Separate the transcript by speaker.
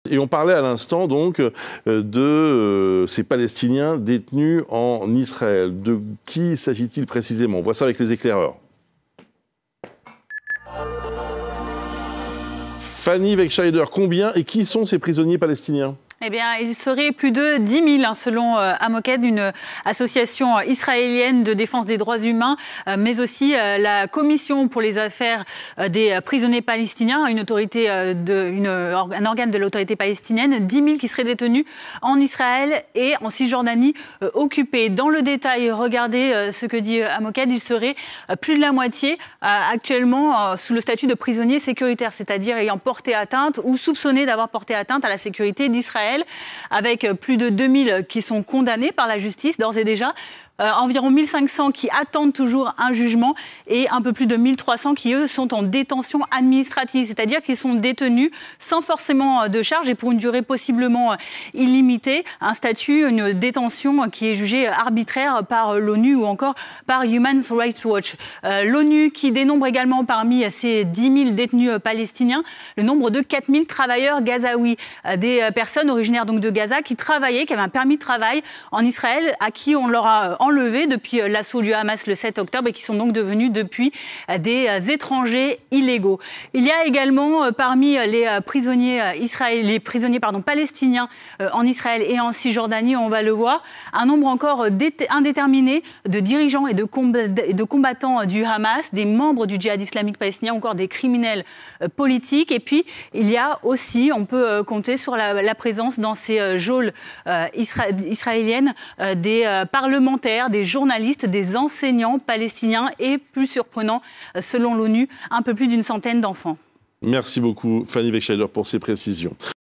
Speaker 1: Et on parlait à l'instant donc de ces Palestiniens détenus en Israël. De qui s'agit-il précisément? On voit ça avec les éclaireurs. Fanny Wegscheider, combien et qui sont ces prisonniers palestiniens?
Speaker 2: Eh bien, il serait plus de 10 000, selon Amoked, une association israélienne de défense des droits humains, mais aussi la Commission pour les affaires des prisonniers palestiniens, un organe de l'autorité palestinienne. 10 000 qui seraient détenus en Israël et en Cisjordanie occupés. Dans le détail, regardez ce que dit Amoked, il serait plus de la moitié actuellement sous le statut de prisonniers sécuritaires, c'est-à-dire ayant porté atteinte ou soupçonnés d'avoir porté atteinte à la sécurité d'Israël, avec plus de 2000 qui sont condamnés par la justice d'ores et déjà. Environ 1500 qui attendent toujours un jugement et un peu plus de 1300 qui, eux, sont en détention administrative, c'est-à-dire qu'ils sont détenus sans forcément de charge et pour une durée possiblement illimitée, un statut, une détention qui est jugée arbitraire par l'ONU ou encore par Human Rights Watch. L'ONU qui dénombre également parmi ces 10 000 détenus palestiniens le nombre de 4000 travailleurs gazaouis, des personnes originaires donc de Gaza qui travaillaient, qui avaient un permis de travail en Israël, à qui on leur a enlevés depuis l'assaut du Hamas le 7 octobre et qui sont donc devenus depuis des étrangers illégaux. Il y a également parmi les prisonniers palestiniens en Israël et en Cisjordanie, on va le voir, un nombre encore indéterminé de dirigeants et de combattants du Hamas, des membres du djihad islamique palestinien, encore des criminels politiques. Et puis, il y a aussi, on peut compter sur la présence dans ces geôles israéliennes des parlementaires, des journalistes, des enseignants palestiniens et, plus surprenant, selon l'ONU, un peu plus d'une centaine d'enfants.
Speaker 1: Merci beaucoup, Fanny Wegscheider, pour ces précisions.